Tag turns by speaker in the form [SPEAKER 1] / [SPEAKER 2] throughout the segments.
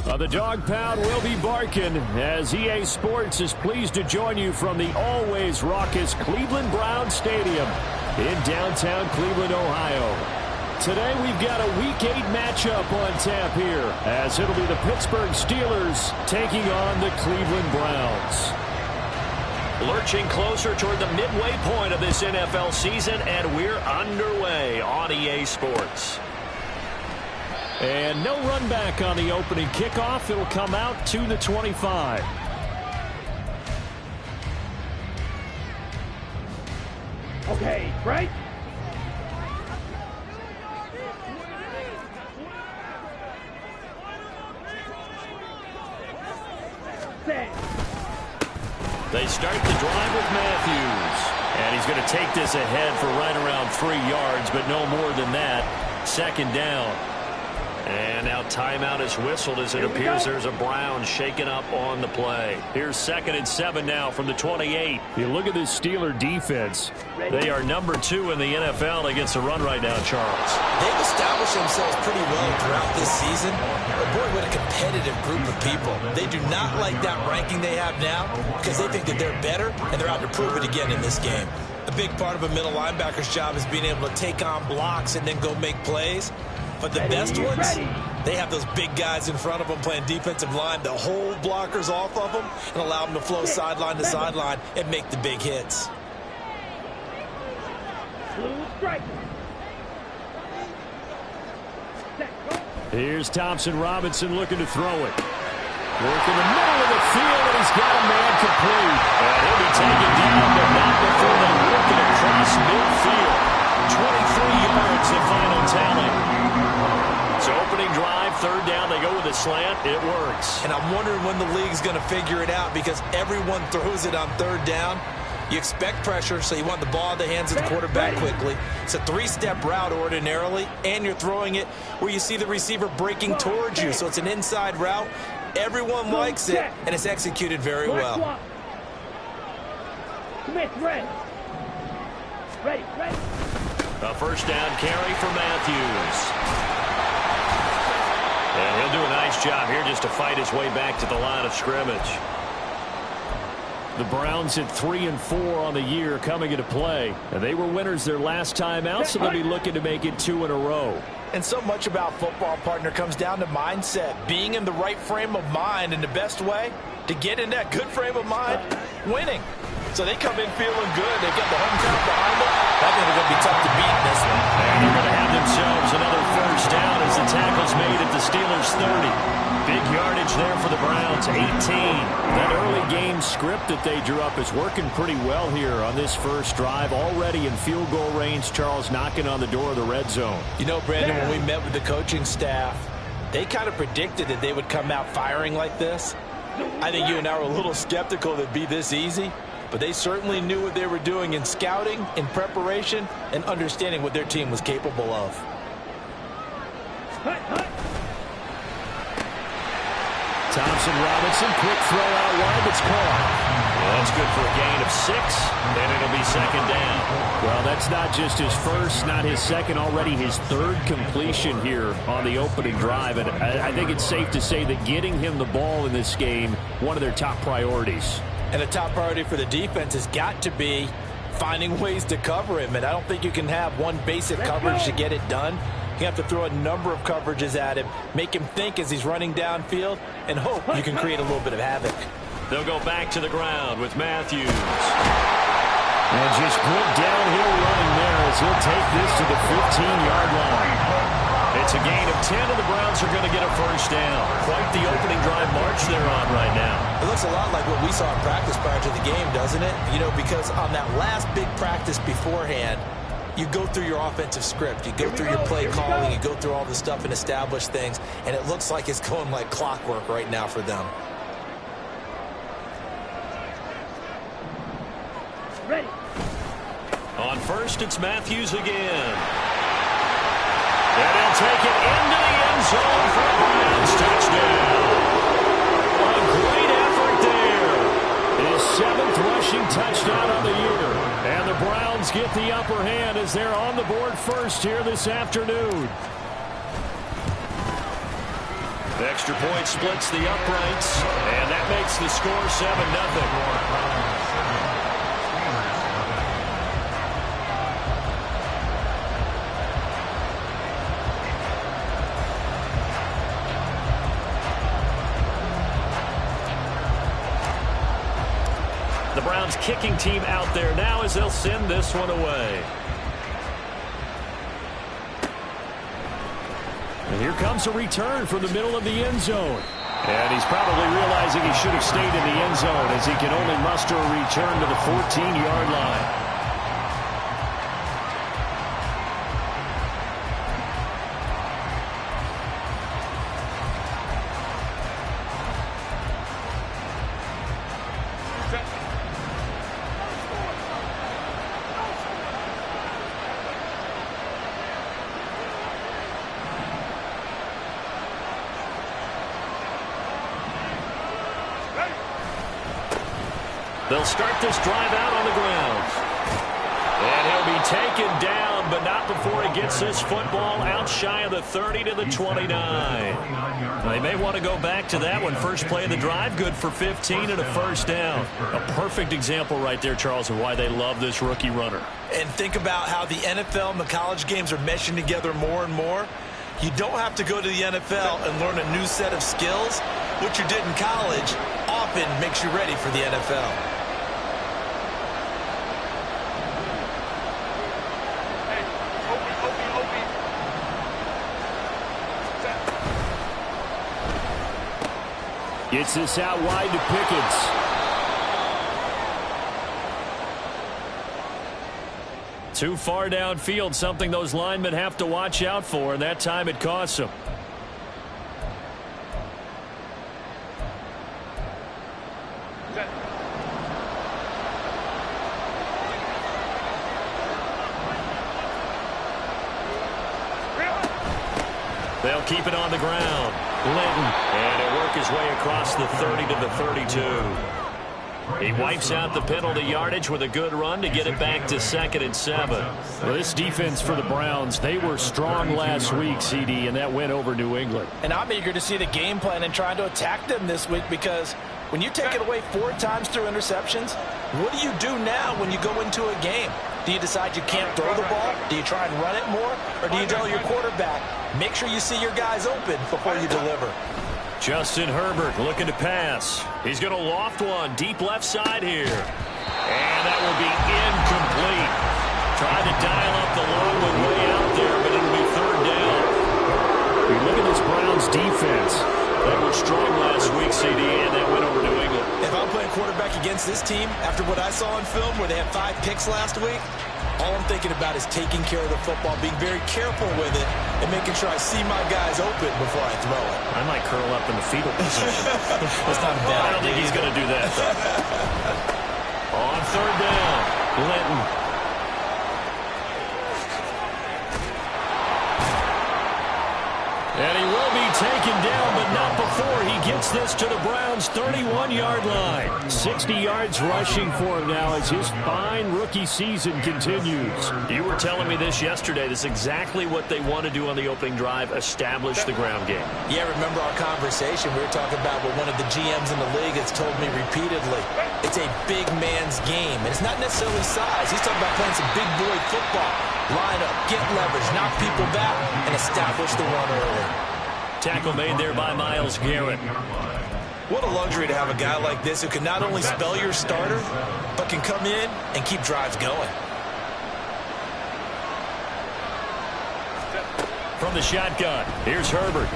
[SPEAKER 1] The dog pound will be barking as EA Sports is pleased to join you from the always raucous Cleveland Browns Stadium in downtown Cleveland, Ohio. Today we've got a Week 8 matchup on tap here as it'll be the Pittsburgh Steelers taking on the Cleveland Browns.
[SPEAKER 2] Lurching closer toward the midway point of this NFL season, and we're underway on EA Sports.
[SPEAKER 1] And no run back on the opening kickoff. It'll come out to the 25.
[SPEAKER 3] Okay, right?
[SPEAKER 2] They start the drive with Matthews. And he's going to take this ahead for right around 3 yards, but no more than that. Second down. And now timeout is whistled as it appears there's a Brown shaken up on the play. Here's 2nd and 7 now from the 28.
[SPEAKER 1] You look at this Steeler defense.
[SPEAKER 2] They are number 2 in the NFL against the run right now, Charles.
[SPEAKER 4] They've established themselves pretty well throughout this season. But boy, what a competitive group of people. They do not like that ranking they have now because they think that they're better, and they're out to prove it again in this game. A big part of a middle linebacker's job is being able to take on blocks and then go make plays. But the best ones, they have those big guys in front of them playing defensive line that hold blockers off of them and allow them to flow sideline to sideline and make the big hits.
[SPEAKER 1] Here's Thompson Robinson looking to throw it. Working the middle of the field, and he's got a man complete.
[SPEAKER 2] And he'll be taken down, but not before they work it across midfield. 23 yards the final tally. So opening drive, 3rd down, they go with a slant. It works.
[SPEAKER 4] And I'm wondering when the league's going to figure it out because everyone throws it on 3rd down. You expect pressure, so you want the ball in the hands of the quarterback quickly. It's a 3-step route ordinarily, and you're throwing it where you see the receiver breaking towards you. So it's an inside route. Everyone likes it, and it's executed very well.
[SPEAKER 3] Ready.
[SPEAKER 2] A 1st down carry for Matthews. And he'll do a nice job here just to fight his way back to the line of scrimmage.
[SPEAKER 1] The Browns at 3-4 on the year coming into play. And they were winners their last time out, so they'll be looking to make it 2 in a row.
[SPEAKER 4] And so much about football, partner, comes down to mindset. Being in the right frame of mind, and the best way to get in that good frame of mind, winning. So they come in feeling good. They've got the home crowd behind them. I think they're going to be tough to beat in this one.
[SPEAKER 2] And they're going to have themselves another 1st down as the tackle's made at the Steelers' 30. Big yardage there for the Browns, 18.
[SPEAKER 1] That early game script that they drew up is working pretty well here on this first drive. Already in field goal range, Charles knocking on the door of the red zone.
[SPEAKER 4] You know, Brandon, when we met with the coaching staff, they kind of predicted that they would come out firing like this. I think you and I were a little skeptical that it'd be this easy. But they certainly knew what they were doing in scouting, in preparation, and understanding what their team was capable of.
[SPEAKER 1] Thompson Robinson, quick throw out wide, that's caught.
[SPEAKER 2] Well, that's good for a gain of 6, and it'll be 2nd down.
[SPEAKER 1] Well, that's not just his first, not his second, already his 3rd completion here on the opening drive. And I think it's safe to say that getting him the ball in this game, one of their top priorities.
[SPEAKER 4] And the top priority for the defense has got to be finding ways to cover him. And I don't think you can have one basic coverage to get it done. You have to throw a number of coverages at him, make him think as he's running downfield, and hope you can create a little bit of havoc.
[SPEAKER 2] They'll go back to the ground with Matthews.
[SPEAKER 1] And just good downhill running there as he'll take this to the 15-yard line.
[SPEAKER 2] It's a gain of 10, and the Browns are going to get a 1st down. Quite the opening drive march they're on right now.
[SPEAKER 4] It looks a lot like what we saw in practice prior to the game, doesn't it? You know, because on that last big practice beforehand, you go through your offensive script. You go through your play calling. You go through all the stuff and establish things. And it looks like it's going like clockwork right now for them.
[SPEAKER 3] Ready.
[SPEAKER 2] On 1st, it's Matthews again. And he'll take it into the end zone for a Browns touchdown. A great effort there.
[SPEAKER 1] His 7th rushing touchdown of the year. And the Browns get the upper hand as they're on the board first here this afternoon.
[SPEAKER 2] The extra point splits the uprights, and that makes the score 7-0. The Browns kicking team out there now as they'll send this one away.
[SPEAKER 1] And here comes a return from the middle of the end zone. And he's probably realizing he should have stayed in the end zone as he can only muster a return to the 14-yard line.
[SPEAKER 2] They'll start this drive out on the ground. And he'll be taken down, but not before he gets this football out shy of the 30 to the 29. They may want to go back to that one. First play of the drive, good for 15 and a first down. A perfect example right there, Charles, of why they love this rookie runner.
[SPEAKER 4] And think about how the NFL and the college games are meshing together more and more. You don't have to go to the NFL and learn a new set of skills. What you did in college often makes you ready for the NFL.
[SPEAKER 1] Gets this out wide to Pickens.
[SPEAKER 2] Too far downfield, something those linemen have to watch out for, and that time it costs them. They'll keep it on the ground. Linton, and he'll work his way across the 30 to the 32. He wipes out the penalty yardage with a good run to get it back to 2nd and 7.
[SPEAKER 1] Well, this defense for the Browns, they were strong last week, CD, and that went over New England.
[SPEAKER 5] And I'm eager to see the game plan and trying to attack them this week, because when you take it away 4 times through interceptions, what do you do now when you go into a game? Do you decide you can't throw the ball? Do you try and run it more? Or do you tell your quarterback, make sure you see your guys open before you deliver?
[SPEAKER 2] Justin Herbert looking to pass. He's going to loft one deep left side here. And that will be incomplete. Tried to dial up the long one way out there, but it'll be 3rd down.
[SPEAKER 1] You look at this Browns defense.
[SPEAKER 2] They were strong last week, CD, and that went over New England.
[SPEAKER 4] If I'm playing quarterback against this team, after what I saw on film where they had 5 picks last week, all I'm thinking about is taking care of the football, being very careful with it, and making sure I see my guys open before I throw it.
[SPEAKER 2] I might curl up in the fetal position.
[SPEAKER 4] That's not a bad idea.
[SPEAKER 2] I don't think he's going to do that, though. On 3rd down, Linton. And he will be taken down, but not before he gets this to the Browns' 31-yard line.
[SPEAKER 1] 60 yards rushing for him now as his fine rookie season continues.
[SPEAKER 2] You were telling me this yesterday. This is exactly what they want to do on the opening drive, establish the ground game.
[SPEAKER 4] Yeah, remember our conversation? We were talking about what one of the GMs in the league has told me repeatedly. It's a big man's game, and it's not necessarily size. He's talking about playing some big boy football. Line up, get leverage, knock people back, and establish the run early.
[SPEAKER 2] Tackle made there by Myles Garrett.
[SPEAKER 4] What a luxury to have a guy like this who can not only spell your starter, but can come in and keep drives going.
[SPEAKER 2] From the shotgun, here's Herbert.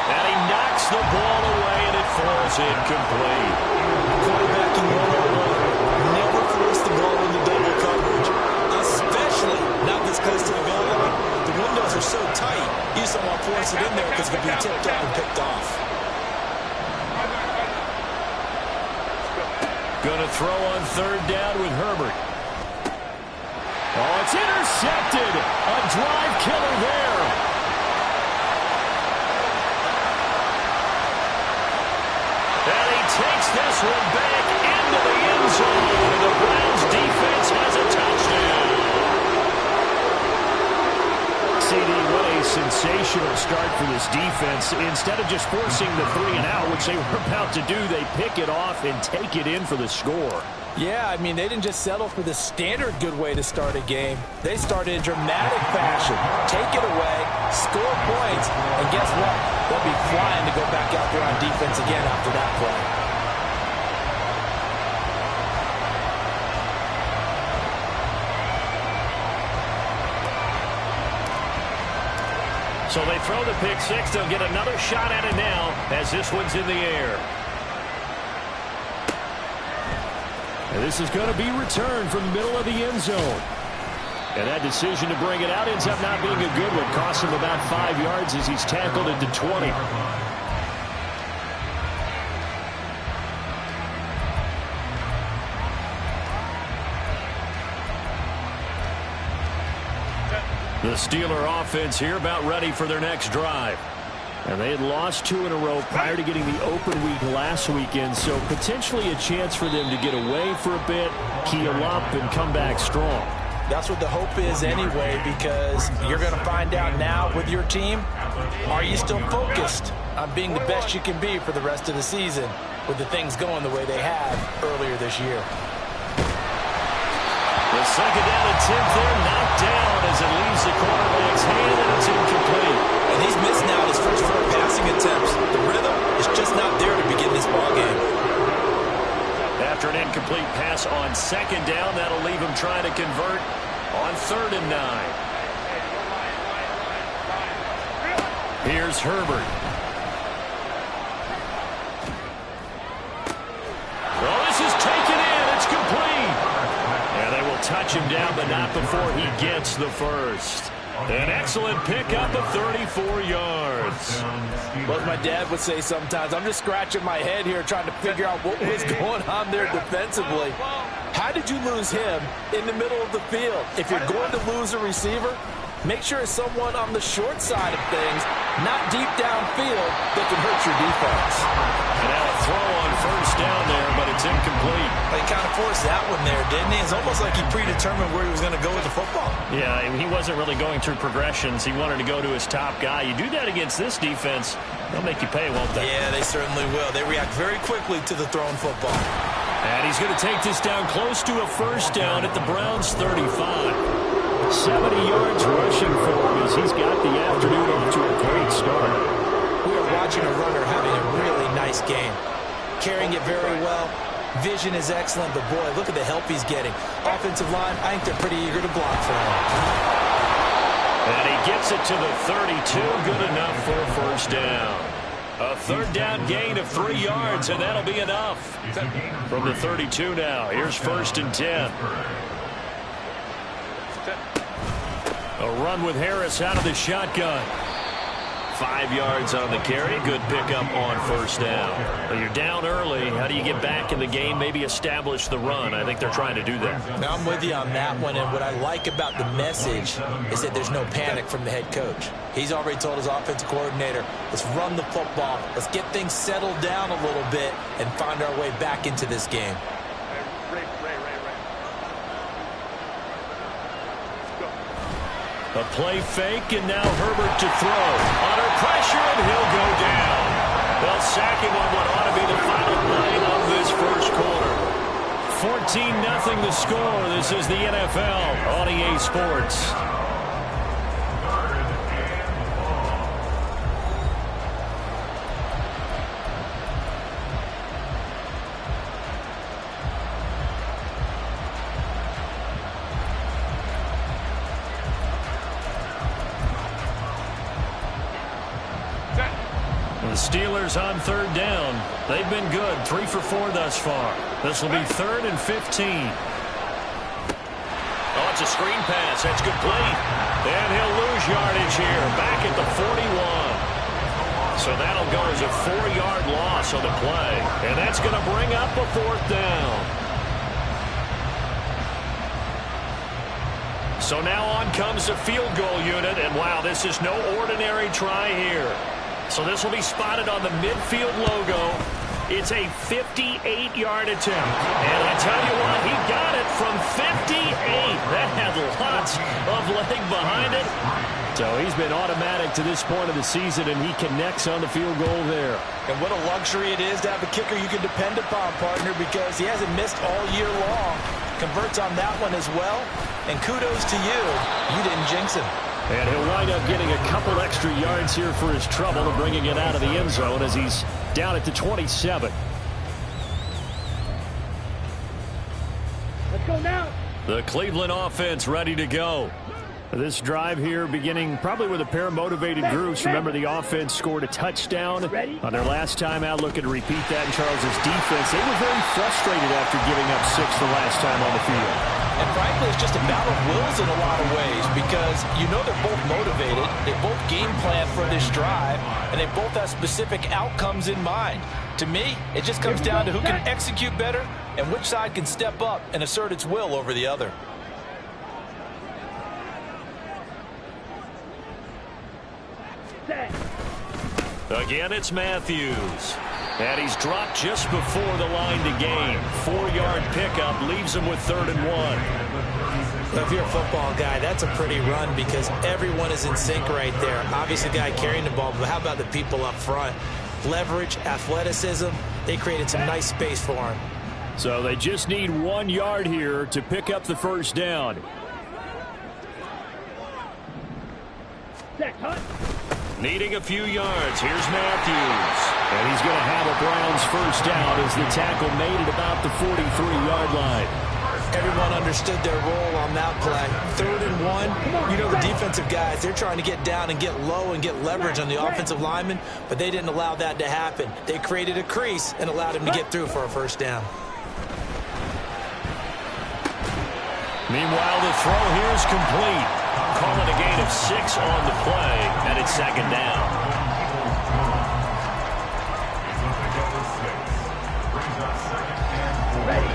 [SPEAKER 2] And he knocks the ball away, and it falls incomplete.
[SPEAKER 4] Quarterbacking 101. Never force the ball into double coverage, especially not this close to the goal line. The windows are so tight, you just don't want to force it in there because it could be tipped up and picked off.
[SPEAKER 2] Going to throw on 3rd down with Herbert.
[SPEAKER 1] Oh, it's intercepted. A drive killer there.
[SPEAKER 2] And he takes this one back into the end zone. The Browns defense has a touchdown.
[SPEAKER 1] CD, what a sensational start for this defense. Instead of just forcing the 3 and out, which they were about to do, they pick it off and take it in for the score.
[SPEAKER 5] Yeah, I mean, they didn't just settle for the standard good way to start a game. They started in dramatic fashion. Take it away, score points, and guess what? They'll be flying to go back out there on defense again after that play.
[SPEAKER 1] So they throw the pick six. They'll get another shot at it now as this one's in the air. And this is going to be returned from the middle of the end zone. And that decision to bring it out ends up not being a good one. Costs him about 5 yards as he's tackled at the 20. The Steeler offense here about ready for their next drive. And they had lost 2 in a row prior to getting the open week last weekend, so potentially a chance for them to get away for a bit, keel up, and come back strong.
[SPEAKER 5] That's what the hope is anyway, because you're going to find out now with your team, are you still focused on being the best you can be for the rest of the season with the things going the way they have earlier this year?
[SPEAKER 1] The second down and 10th there, knocked down as it leaves the quarterback's hand, and it's incomplete.
[SPEAKER 4] And he's missed now his first 4 passing attempts. The rhythm is just not there to begin this ballgame.
[SPEAKER 1] After an incomplete pass on second down, that'll leave him trying to convert on 3rd and 9. Here's Herbert. Well, this is taken in. It's complete. And they will touch him down, but not before he gets the first. An excellent pickup of 34 yards.
[SPEAKER 5] Well, as my dad would say sometimes, I'm just scratching my head here trying to figure out what was going on there defensively. How did you lose him in the middle of the field? If you're going to lose a receiver, make sure it's someone on the short side of things, not deep downfield, that can hurt your defense.
[SPEAKER 1] And now a throw on 1st down there, but it's incomplete.
[SPEAKER 4] He kind of forced that one there, didn't he? It's almost like he predetermined where he was going to go with the football.
[SPEAKER 2] Yeah, he wasn't really going through progressions. He wanted to go to his top guy. You do that against this defense, they'll make you pay, won't they?
[SPEAKER 4] Yeah, they certainly will. They react very quickly to the thrown football.
[SPEAKER 1] And he's going to take this down close to a 1st down at the Browns' 35. 70 yards rushing for him as he's got the afternoon off to a great start.
[SPEAKER 5] We are watching a runner having a really nice game. Carrying it very well. Vision is excellent, but boy, look at the help he's getting. Offensive line, I think they're pretty eager to block for him.
[SPEAKER 1] And he gets it to the 32. Good enough for a 1st down. A 3rd down gain of 3 yards, and that'll be enough. From the 32 now, here's 1st and 10. A run with Harris out of the shotgun. 5 yards on the carry. Good pickup on 1st down. Well, you're down early. How do you get back in the game? Maybe establish the run. I think they're trying to do that.
[SPEAKER 4] Now, I'm with you on that one, and what I like about the message is that there's no panic from the head coach. He's already told his offensive coordinator, let's run the football, let's get things settled down a little bit, and find our way back into this game.
[SPEAKER 1] A play fake, and now Herbert to throw. Under pressure, and he'll go down. They'll sack him on what ought to be the final play of this 1st quarter. 14-0 the score. This is the NFL on EA Sports. The Steelers on 3rd down. They've been good. 3 for 4 thus far. This will be 3rd and 15. Oh, it's a screen pass. That's complete. And he'll lose yardage here. Back at the 41. So that'll go as a 4-yard loss on the play. And that's going to bring up a 4th down. So now on comes the field goal unit. And wow, this is no ordinary try here. So this will be spotted on the midfield logo. It's a 58-yard attempt. And I tell you what, he got it from 58. That had lots of leg behind it. So he's been automatic to this point of the season, and he connects on the field goal there.
[SPEAKER 5] And what a luxury it is to have a kicker you can depend upon, partner, because he hasn't missed all year long. Converts on that one as well. And kudos to you. You didn't jinx him.
[SPEAKER 1] And he'll wind up getting a couple extra yards here for his trouble and bringing it out of the end zone as he's down at the 27.
[SPEAKER 3] Let's go now.
[SPEAKER 2] The Cleveland offense ready to go.
[SPEAKER 1] This drive here beginning probably with a pair of motivated groups. Remember, the offense scored a touchdown on their last time out. Looking to repeat that in Charles' defense. They were very frustrated after giving up 6 the last time on the field.
[SPEAKER 5] And frankly, it's just a battle of wills in a lot of ways because you know they're both motivated. They both game plan for this drive, and they both have specific outcomes in mind. To me, it just comes down to who can execute better and which side can step up and assert its will over the other.
[SPEAKER 2] Again, it's Matthews. And he's dropped just before the line to gain. 4-yard pickup leaves him with 3rd and 1.
[SPEAKER 4] Well, if you're a football guy, that's a pretty run because everyone is in sync right there. Obviously, the guy carrying the ball, but how about the people up front? Leverage, athleticism, they created some nice space for him.
[SPEAKER 1] So they just need 1 yard here to pick up the first down.
[SPEAKER 2] Needing a few yards. Here's Matthews.
[SPEAKER 1] And he's going to have a Browns first down as the tackle made it about the 43-yard line.
[SPEAKER 4] Everyone understood their role on that play. 3rd and 1. You know the defensive guys, they're trying to get down and get low and get leverage on the offensive lineman, but they didn't allow that to happen. They created a crease and allowed him to get through for a first down.
[SPEAKER 2] Meanwhile, the throw here is complete. Calling a gain of 6 on the play, and it's 2nd down.
[SPEAKER 3] Ready.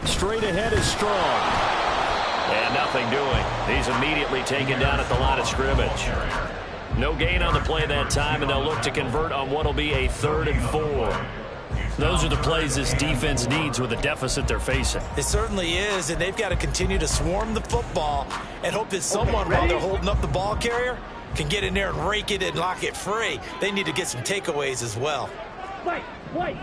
[SPEAKER 1] Straight ahead is Strong.
[SPEAKER 2] And nothing doing. He's immediately taken down at the line of scrimmage. No gain on the play that time, and they'll look to convert on what will be a 3rd and 4. Those are the plays this defense needs with the deficit they're facing.
[SPEAKER 4] It certainly is, and they've got to continue to swarm the football and hope that someone, while they're holding up the ball carrier, can get in there and rake it and lock it free. They need to get some takeaways as well.
[SPEAKER 3] White.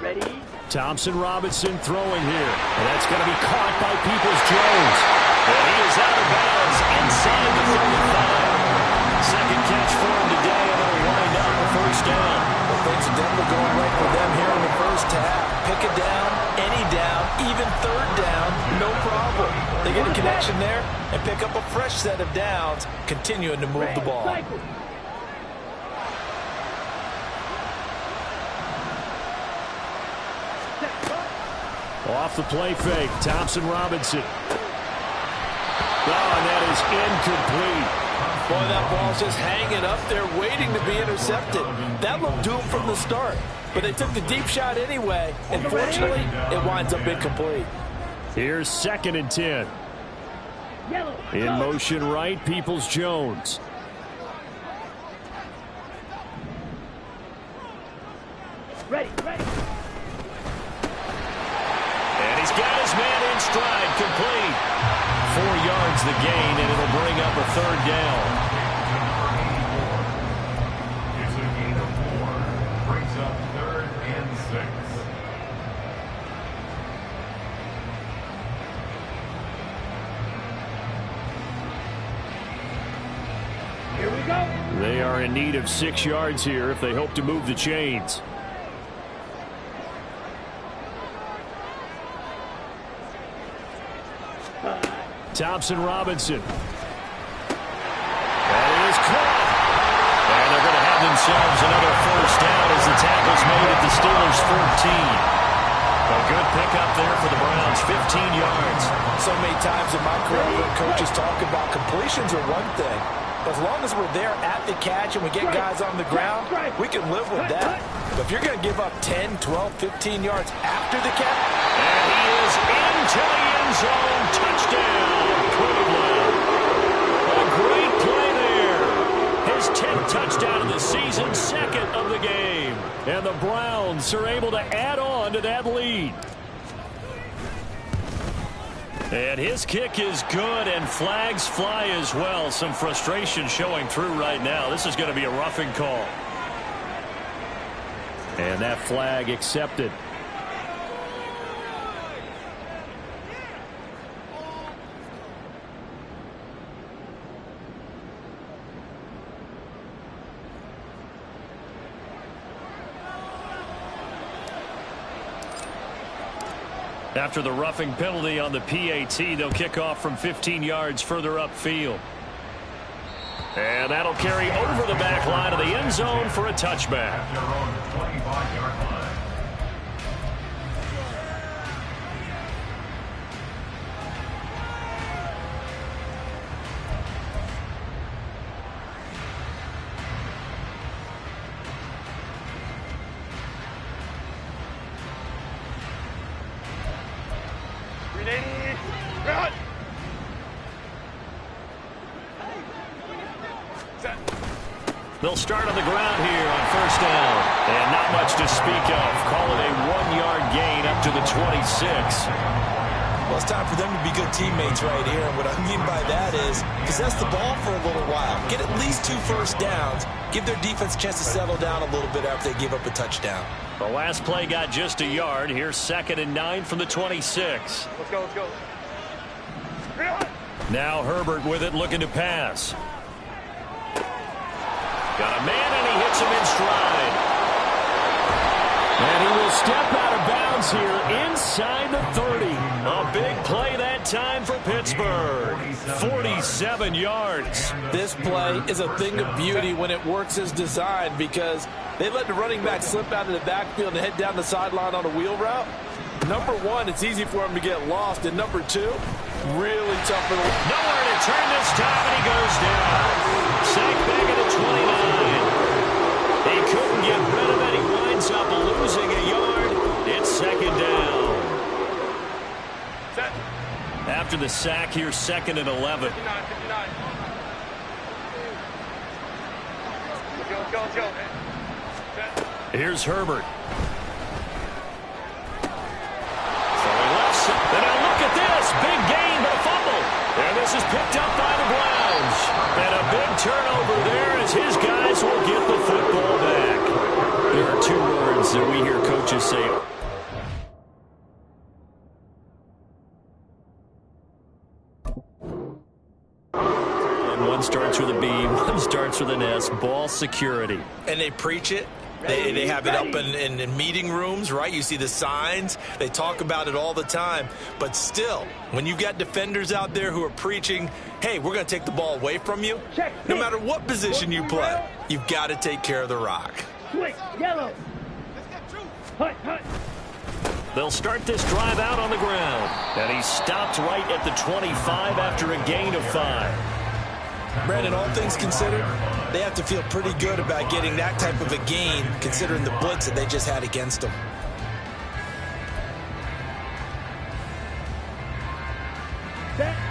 [SPEAKER 3] Ready.
[SPEAKER 1] Thompson Robinson throwing here. And that's going to be caught by Peoples-Jones.
[SPEAKER 2] And he is out of bounds inside the 35. Second catch for him today, and they'll wind up the first down.
[SPEAKER 5] Well, things are definitely going right for them here in the first half. Pick a down, any down, even 3rd down, no problem. They get a connection there and pick up a fresh set of downs, continuing to move the ball.
[SPEAKER 1] Off the play fake, Thompson Robinson. Oh, and that is incomplete.
[SPEAKER 5] Boy, that ball's just hanging up there waiting to be intercepted. That looked doomed from the start, but they took the deep shot anyway, and fortunately, it winds up incomplete.
[SPEAKER 1] Here's 2nd and 10. In motion right, Peoples-Jones.
[SPEAKER 3] Ready.
[SPEAKER 2] And he's got his man in stride, complete. 4 yards the gain, and it'll bring up a 3rd down.
[SPEAKER 6] It's a gain of 4. Brings up 3rd and 6.
[SPEAKER 3] Here we go.
[SPEAKER 1] They are in need of 6 yards here if they hope to move the chains. Thompson Robinson.
[SPEAKER 2] That is caught. And they're going to have themselves another first down as the tackle's made at the Steelers' 14. A good pickup there for the Browns, 15 yards.
[SPEAKER 5] So many times in my career, I've heard coaches talk about completions are one thing. As long as we're there at the catch and we get guys on the ground, we can live with that. But if you're going to give up 10, 12, 15 yards after the catch.
[SPEAKER 2] And he is into the end zone. Touchdown, Cleveland. A great play there. His
[SPEAKER 1] his 10th touchdown of the season, second of the game. And the Browns are able to add on to that lead. And his kick is good, and flags fly as well. Some frustration showing through right now. This is going to be a roughing call. And that flag accepted. After the roughing penalty on the PAT, they'll kick off from 15 yards further upfield. And that'll carry over the back line of the end zone for a touchback.
[SPEAKER 6] At their own 25-yard line.
[SPEAKER 1] They'll start on the ground here on first down. And not much to speak of. Call it a 1-yard gain up to the 26.
[SPEAKER 4] Well, it's time for them to be good teammates right here. And what I mean by that is possess the ball for a little while. Get at least 2 first downs. Give their defense a chance to settle down a little bit after they give up a touchdown.
[SPEAKER 1] The last play got just a yard. Here's 2nd and 9 from the 26.
[SPEAKER 3] Let's go, let's go.
[SPEAKER 1] Now Herbert with it, looking to pass. Got a man, and he hits him in stride. And he will step out of bounds here inside the 30. A big play that time for Pittsburgh. 47 yards.
[SPEAKER 5] This play is a thing of beauty when it works as designed, because they let the running back slip out of the backfield and head down the sideline on a wheel route. Number one, it's easy for him to get lost. And number two, really tough for the...
[SPEAKER 1] Nowhere to turn this time, and he goes down. Sacked back at the 29. He couldn't get rid of it. He winds up losing a yard. It's 2nd down. After the sack, here's 2nd and 11.
[SPEAKER 3] 59. Let's go.
[SPEAKER 1] Here's Herbert. And now look at this. Big gain, but a fumble. And this is picked up by the Browns. And a big turnover there as his guys will get the football back. There are 2 words that we hear coaches say. And one starts with a B, one starts with an S. Ball security.
[SPEAKER 4] And they preach it. They have it up in meeting rooms, right? You see the signs. They talk about it all the time. But still, when you've got defenders out there who are preaching, hey, we're going to take the ball away from you, no matter what position you play, you've got to take care of the rock.
[SPEAKER 3] Switch, yellow. Hut.
[SPEAKER 1] They'll start this drive out on the ground. And he stopped right at the 25 after a gain of 5.
[SPEAKER 4] Brandon, all things considered, they have to feel pretty good about getting that type of a gain, considering the blitz that they just had against them.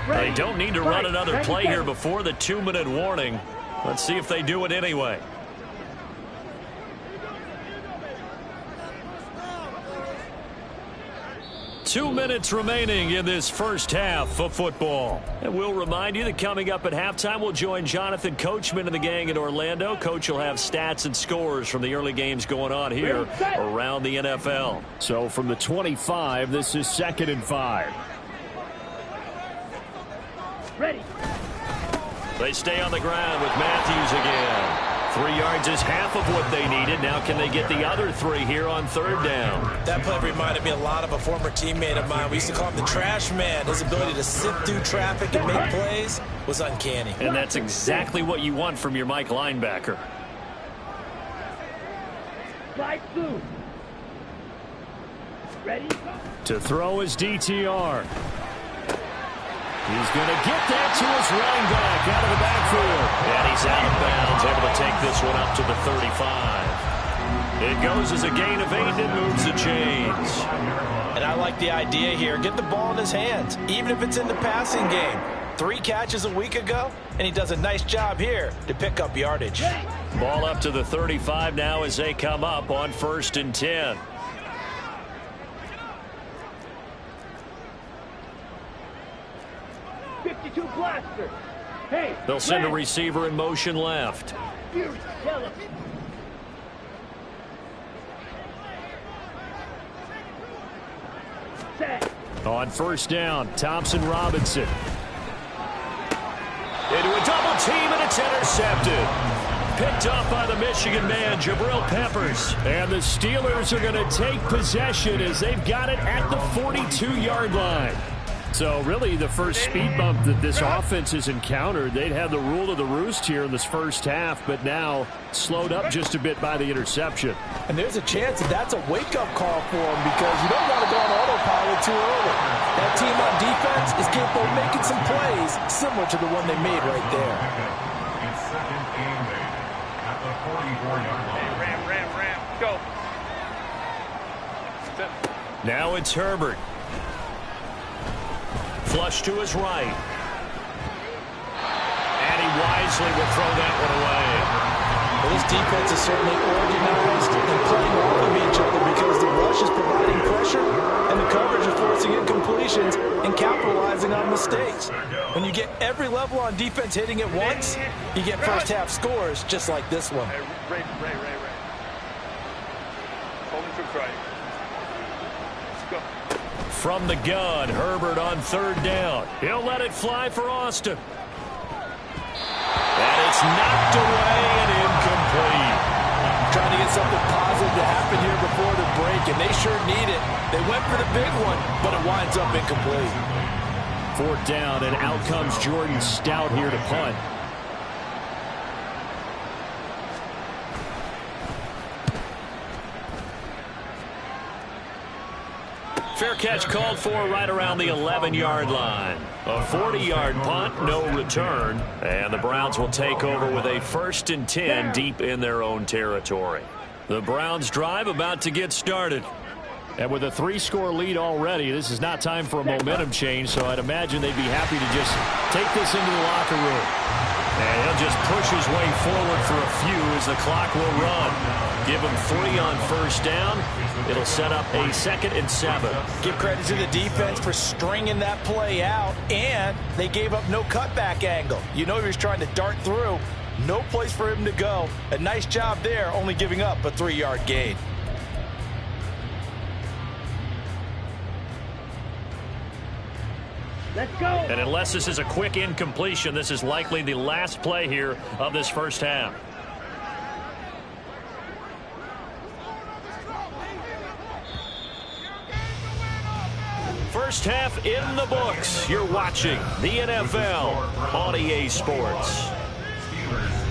[SPEAKER 1] They don't need to run another play here before the 2-minute warning. Let's see if they do it anyway. Two minutes remaining in this first half of football. And we'll remind you that coming up at halftime, we'll join Jonathan Coachman and the gang in Orlando. Coach will have stats and scores from the early games going on here around the NFL. So from the 25, this is 2nd and 5.
[SPEAKER 3] Ready.
[SPEAKER 1] They stay on the ground with Matthews again. 3 yards is half of what they needed. Now can they get the other 3 here on 3rd down?
[SPEAKER 4] That play reminded me a lot of a former teammate of mine. We used to call him the trash man. His ability to sift through traffic and make plays was uncanny.
[SPEAKER 1] And that's exactly what you want from your Mike linebacker.
[SPEAKER 3] Slide through. Ready.
[SPEAKER 1] To throw his DTR. He's going to get that to his running back out of the backfield. And he's out of bounds, able to take this one up to the 35. It goes as a gain of 8 and moves the chains.
[SPEAKER 5] And I like the idea here. Get the ball in his hands, even if it's in the passing game. 3 catches a week ago, and he does a nice job here to pick up yardage.
[SPEAKER 2] Ball up to the 35 now as they come up on 1st and 10.
[SPEAKER 3] Blaster. Hey,
[SPEAKER 2] they'll send a receiver in motion left.
[SPEAKER 3] Yellow.
[SPEAKER 1] On 1st down, Thompson Robinson.
[SPEAKER 2] Into a double team, and it's intercepted. Picked up by the Michigan man, Jabril Peppers.
[SPEAKER 1] And the Steelers are going to take possession as they've got it at the 42-yard line. So really the first speed bump that this offense has encountered. They'd have the rule of the roost here in this first half, but now slowed up just a bit by the interception.
[SPEAKER 5] And there's a chance that that's a wake-up call for them because you don't want to go on autopilot too early. That team on defense is capable of making some plays similar to the one they made right there.
[SPEAKER 6] It's second and 8 at the 44-yard line.
[SPEAKER 3] Ram, go.
[SPEAKER 2] Now it's Herbert. Flush to his right. And he wisely will throw that one away.
[SPEAKER 5] Well, this defense is certainly organized and playing off of each other because the rush is providing pressure and the coverage is forcing incompletions and capitalizing on mistakes. When you get every level on defense hitting at once, you get first half scores just like this one.
[SPEAKER 3] Ray. Hold him to right. Let's go.
[SPEAKER 2] From the gun, Herbert on 3rd down. He'll let it fly for Austin. And it's knocked away and incomplete.
[SPEAKER 5] Trying to get something positive to happen here before the break, and they sure need it. They went for the big one, but it winds up incomplete.
[SPEAKER 1] 4th down, and out comes Jordan Stout here to punt.
[SPEAKER 2] Fair catch called for right around the 11-yard line. A 40-yard punt, no return. And the Browns will take over with a 1st and 10 deep in their own territory. The Browns drive about to get started.
[SPEAKER 1] And with a 3-score lead already, this is not time for a momentum change, so I'd imagine they'd be happy to just take this into the locker room.
[SPEAKER 2] And he'll just push his way forward for a few as the clock will run. Give him 3 on 1st down. It'll set up a 2nd and 7.
[SPEAKER 5] Give credit to the defense for stringing that play out, and they gave up no cutback angle. You know he was trying to dart through. No place for him to go. A nice job there, only giving up a 3-yard gain.
[SPEAKER 3] Let's go.
[SPEAKER 2] And unless this is a quick incompletion, this is likely the last play here of this first half. First half in the books. You're watching the NFL on EA Sports.
[SPEAKER 6] Steelers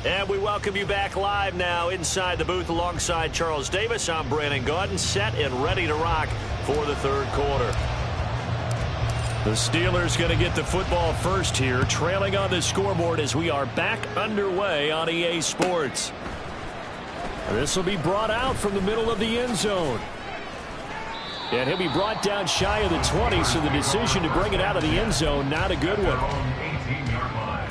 [SPEAKER 6] 3.
[SPEAKER 2] And we welcome you back live now inside the booth alongside Charles Davis. I'm Brandon Gaudin, set and ready to rock for the 3rd quarter. The Steelers going to get the football first here, trailing on the scoreboard as we are back underway on EA Sports. This will be brought out from the middle of the end zone. And he'll be brought down shy of the 20, so the decision to bring it out of the end zone, not a good one.
[SPEAKER 6] 18-yard line.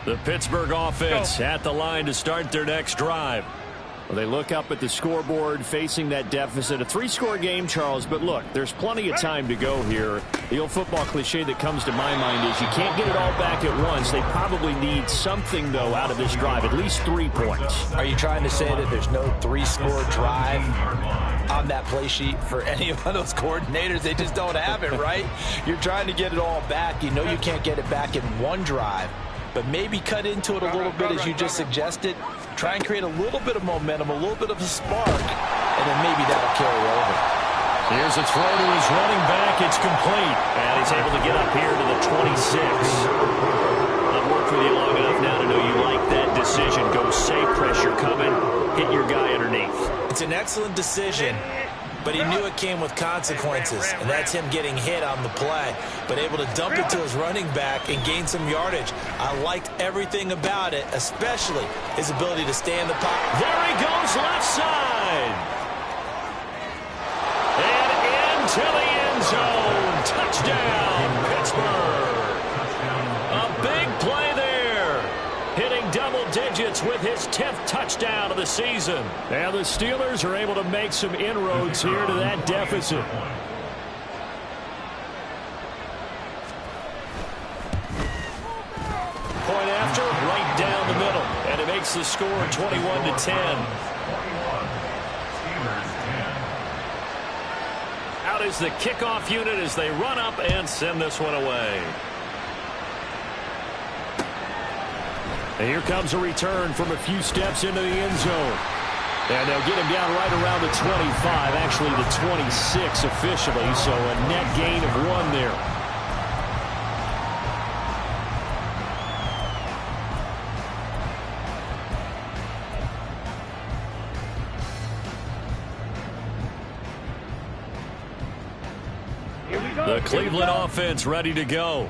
[SPEAKER 2] The Pittsburgh offense at the line to start their next drive.
[SPEAKER 1] Well, they look up at the scoreboard facing that deficit. A 3-score game, Charles, but look, there's plenty of time to go here. The old football cliche that comes to my mind is you can't get it all back at once. They probably need something, though, out of this drive, at least 3 points.
[SPEAKER 5] Are you trying to say that there's no 3-score drive on that play sheet for any of those coordinators? They just don't have it, right? You're trying to get it all back. You know you can't get it back in one drive, but maybe cut into it a little bit as you just suggested. Try and create a little bit of momentum, a little bit of a spark, and then maybe that'll carry over.
[SPEAKER 2] Here's a throw to his running back. It's complete. And he's able to get up here to the 26. I've worked with you long enough now to know you like that decision. Go safe, pressure coming, hit your guy underneath.
[SPEAKER 5] It's an excellent decision,
[SPEAKER 4] but he knew it came with consequences, and that's him getting hit on the play, but able to dump it to his running back and gain some yardage. I liked everything about it, especially his ability to stay in the pocket.
[SPEAKER 2] There he goes, left side. And into the end zone. Touchdown, Pittsburgh. A big play there. Hitting double digits with his 10th touchdown of the season.
[SPEAKER 1] And the Steelers are able to make some inroads here to that deficit.
[SPEAKER 2] Point after, right down the middle. And it makes the score 21-10. Out is the kickoff unit as they run up and send this one away.
[SPEAKER 1] And here comes a return from a few steps into the end zone. And they'll get him down right around the 25, actually the 26 officially, so a net gain of 1 there.
[SPEAKER 2] The Cleveland offense ready to go.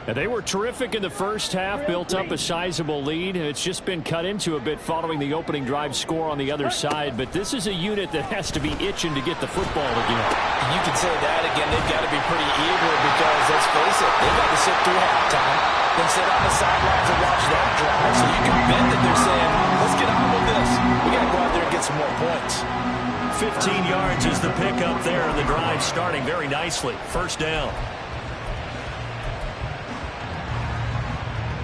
[SPEAKER 1] And they were terrific in the first half, built up a sizable lead. It's just been cut into a bit following the opening drive score on the other side. But this is a unit that has to be itching to get the football again.
[SPEAKER 5] You can say that again. They've got to be pretty eager because, let's face it, they've got to sit through halftime, then sit on the sidelines and watch that drive. So you can bet that they're saying, let's get on with this. We got to go out there and get some more points.
[SPEAKER 2] 15 yards is the pickup there, and the drive starting very nicely. First down.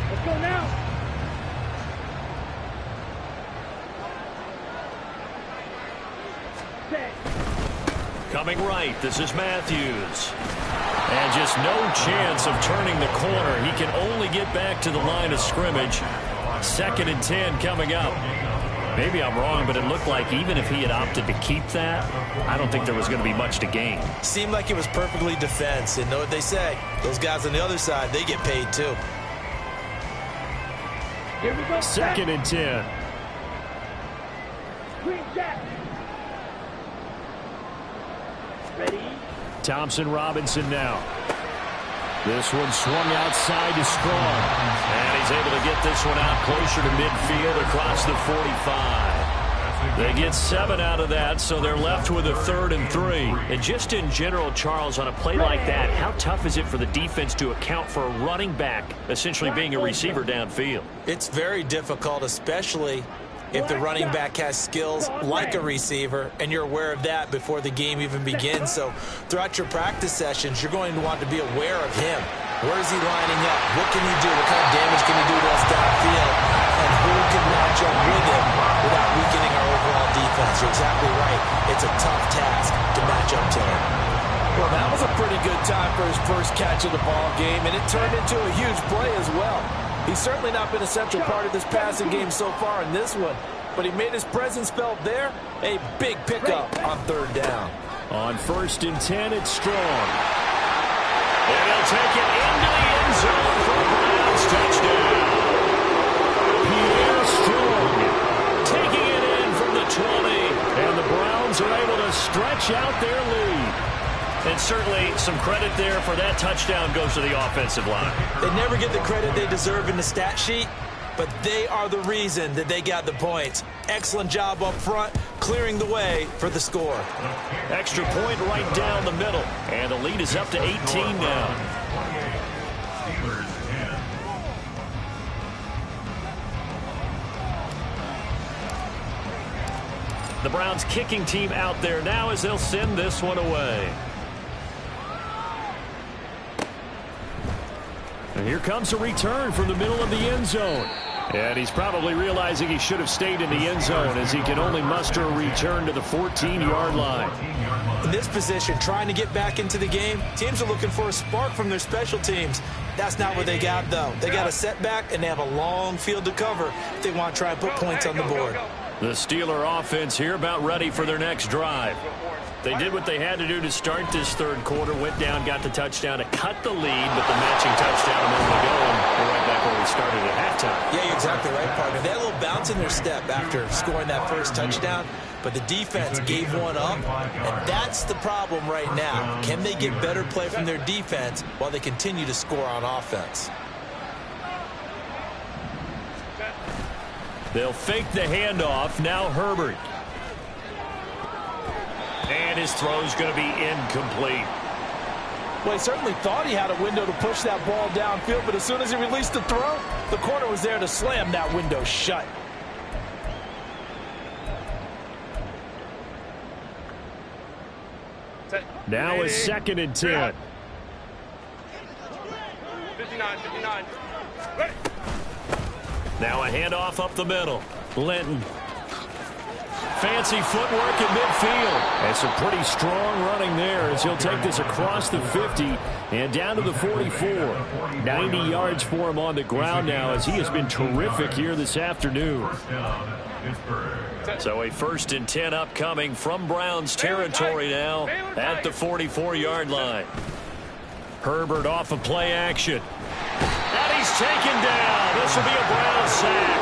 [SPEAKER 3] Let's go now.
[SPEAKER 2] Coming right, this is Matthews. And just no chance of turning the corner. He can only get back to the line of scrimmage. 2nd and 10 coming up. Maybe I'm wrong, but it looked like even if he had opted to keep that, I don't think there was going to be much to gain.
[SPEAKER 4] Seemed like it was perfectly defense. And know what they say? Those guys on the other side, they get paid too.
[SPEAKER 3] Here we go.
[SPEAKER 1] 2nd and 10.
[SPEAKER 3] Green jack. Ready?
[SPEAKER 1] Thompson Robinson now. This one swung outside to Strong.
[SPEAKER 2] And he's able to get this one out closer to midfield across the 45. They get 7 out of that, so they're left with a 3rd and 3. And just in general, Charles, on a play like that, how tough is it for the defense to account for a running back essentially being a receiver downfield?
[SPEAKER 4] It's very difficult, especially if the running back has skills like a receiver, and you're aware of that before the game even begins. So throughout your practice sessions, you're going to want to be aware of him. Where is he lining up? What can he do? What kind of damage can he do to us downfield? And who can match up with him without weakening our overall defense? You're exactly right. It's a tough task to match up to him.
[SPEAKER 5] Well, that was a pretty good time for his first catch of the ball game, and it turned into a huge play as well. He's certainly not been a central part of this passing game so far in this one, but he made his presence felt there. A big pickup on 3rd down.
[SPEAKER 1] On 1st and 10, it's Strong.
[SPEAKER 2] And he'll take it into the end zone for a Browns touchdown.
[SPEAKER 1] Pierre Strong
[SPEAKER 2] Taking it in from the 20.
[SPEAKER 1] And the Browns are able to stretch out their lead.
[SPEAKER 2] And certainly some credit there for that touchdown goes to the offensive line.
[SPEAKER 4] They never get the credit they deserve in the stat sheet, but they are the reason that they got the points. Excellent job up front, clearing the way for the score.
[SPEAKER 2] Extra point right down the middle. And the lead is up to 18 now. The Browns kicking team out there now as they'll send this one away.
[SPEAKER 1] And here comes a return from the middle of the end zone. And he's probably realizing he should have stayed in the end zone as he can only muster a return to the 14-yard line.
[SPEAKER 4] In this position, trying to get back into the game, teams are looking for a spark from their special teams. That's not what they got, though. They got a setback, and they have a long field to cover if they want to try and put points on the board.
[SPEAKER 2] The Steeler offense here about ready for their next drive. They did what they had to do to start this 3rd quarter, went down, got the touchdown to cut the lead, but the matching touchdown a moment ago, and we're right back back where we started at halftime.
[SPEAKER 4] Yeah, you're exactly right, partner. They had a little bounce in their step after scoring that first touchdown, but the defense gave one up, and that's the problem right now. Can they get better play from their defense while they continue to score on offense?
[SPEAKER 2] They'll fake the handoff. Now Herbert. And his throw's going to be incomplete.
[SPEAKER 5] Well, he certainly thought he had a window to push that ball downfield, but as soon as he released the throw, the corner was there to slam that window shut.
[SPEAKER 1] Now a 2nd and 10.
[SPEAKER 3] 59. Ready.
[SPEAKER 2] Now a handoff up the middle. Linton. Fancy footwork in midfield.
[SPEAKER 1] And some pretty strong running there as he'll take this across the 50 and down to the 44. 90 yards for him on the ground now as he has been terrific here this afternoon.
[SPEAKER 2] So a 1st and 10 upcoming from Browns territory now at the 44-yard line. Herbert off of play action. And he's taken down. This will be a Browns sack.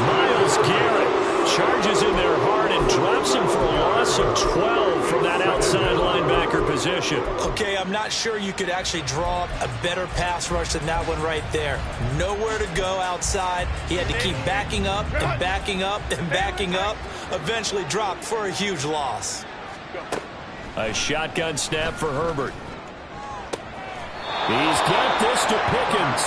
[SPEAKER 2] Myles Garrett charges in there hard and drops him for a loss of 12 from that outside linebacker position.
[SPEAKER 4] Okay, I'm not sure you could actually draw up a better pass rush than that one right there. Nowhere to go outside. He had to keep backing up and backing up and backing up. Eventually dropped for a huge loss.
[SPEAKER 2] A shotgun snap for Herbert.
[SPEAKER 1] He's got this to Pickens.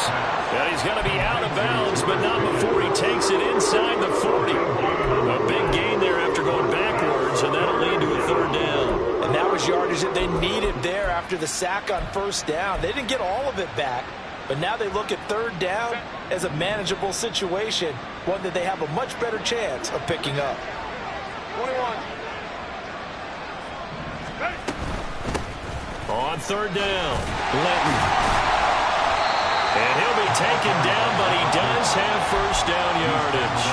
[SPEAKER 2] And he's going to be out of bounds, but not before he takes it inside the 40. A big gain there after going backwards, and that'll lead to a 3rd down.
[SPEAKER 5] And that was yardage that they needed there after the sack on 1st down. They didn't get all of it back, but now they look at 3rd down as a manageable situation, one that they have a much better chance of picking up.
[SPEAKER 3] 21.
[SPEAKER 2] On 3rd down, Linton. And he'll be taken down, but he does have 1st down yardage.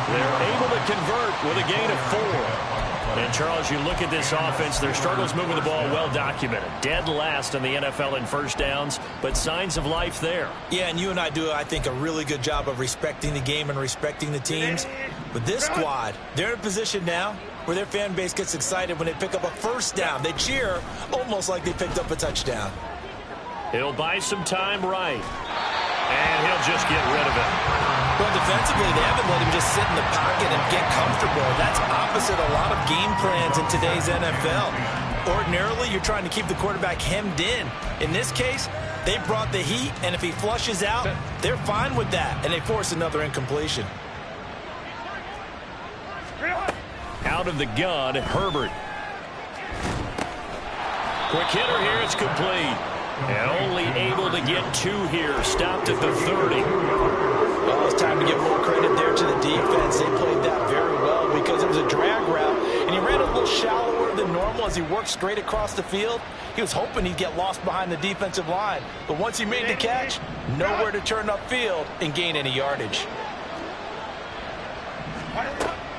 [SPEAKER 2] They're able to convert with a gain of 4. And, Charles, you look at this offense, their struggles moving the ball well documented. Dead last in the NFL in 1st downs, but signs of life there.
[SPEAKER 4] Yeah, and you and I do, I think, a really good job of respecting the game and respecting the teams. But this squad, they're in a position now where their fan base gets excited when they pick up a 1st down. They cheer almost like they picked up a touchdown.
[SPEAKER 2] He'll buy some time right. And he'll just get rid of it.
[SPEAKER 4] Well, defensively, they haven't let him just sit in the pocket and get comfortable. That's opposite a lot of game plans in today's NFL. Ordinarily, you're trying to keep the quarterback hemmed in. In this case, they brought the heat, and if he flushes out, they're fine with that, and they force another incompletion.
[SPEAKER 2] Out of the gun, Herbert. Quick hitter here, it's complete. And only able to get 2 here. Stopped at the 30.
[SPEAKER 5] Well, it's time to give more credit there to the defense. They played that very well because it was a drag route, and he ran a little shallower than normal as he worked straight across the field. He was hoping he'd get lost behind the defensive line, but once he made the catch, nowhere to turn upfield and gain any yardage.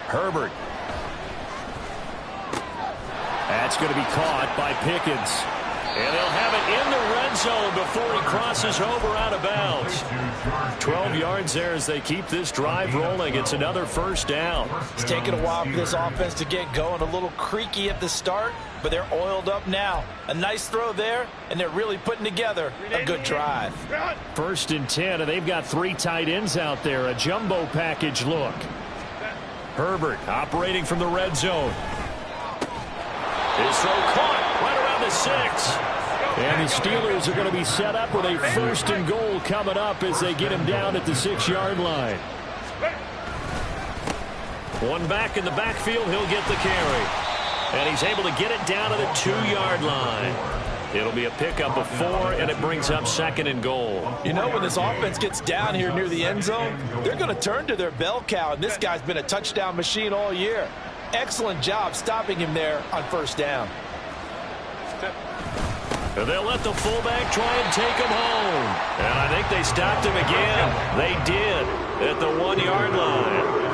[SPEAKER 2] Herbert.
[SPEAKER 1] That's going to be caught by Pickens.
[SPEAKER 2] And they'll have it in the red zone before he crosses over out of bounds.
[SPEAKER 1] 12 yards there as they keep this drive rolling. It's another 1st down.
[SPEAKER 5] It's taken a while for this offense to get going. A little creaky at the start, but they're oiled up now. A nice throw there, and they're really putting together a good drive.
[SPEAKER 1] 1st and 10, and they've got 3 tight ends out there. A jumbo package look.
[SPEAKER 2] Herbert operating from the red zone. His throw caught right around the 6.
[SPEAKER 1] And the Steelers are going to be set up with a 1st and goal coming up as they get him down at the 6-yard line.
[SPEAKER 2] One back in the backfield, he'll get the carry. And he's able to get it down to the 2-yard line. It'll be a pickup of 4, and it brings up 2nd and goal.
[SPEAKER 5] You know, when this offense gets down here near the end zone, they're going to turn to their bell cow, and this guy's been a touchdown machine all year. Excellent job stopping him there on 1st down.
[SPEAKER 2] And they'll let the fullback try and take him home. And I think they stopped him again. They did at the 1-yard line.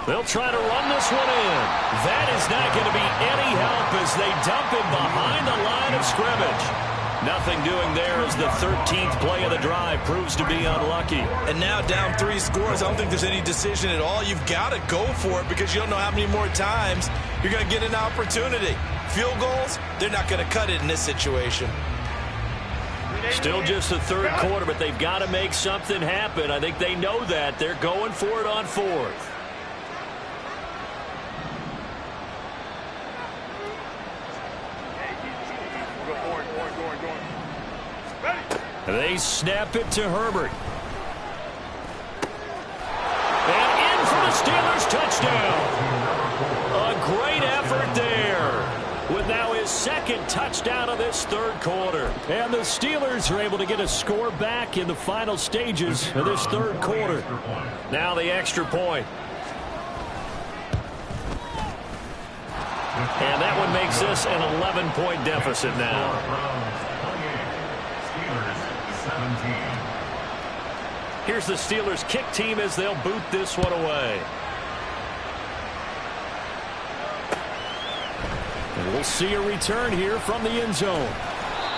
[SPEAKER 2] They'll try to run this one in. That is not going to be any help as they dump him behind the line of scrimmage. Nothing doing there as the 13th play of the drive proves to be unlucky.
[SPEAKER 4] And now down 3 scores. I don't think there's any decision at all. You've got to go for it because you don't know how many more times you're going to get an opportunity. Field goals, they're not going to cut it in this situation.
[SPEAKER 2] Still just the third quarter, but they've got to make something happen. I think they know that. They're going for it on 4th. They snap it to Herbert. And in for the Steelers touchdown. A great effort there with now his second touchdown of this third quarter.
[SPEAKER 1] And the Steelers are able to get a score back in the final stages of this third quarter.
[SPEAKER 2] Now the extra point. And that one makes this an 11-point deficit now. Here's the Steelers kick team as they'll boot this one away.
[SPEAKER 1] And we'll see a return here from the end zone.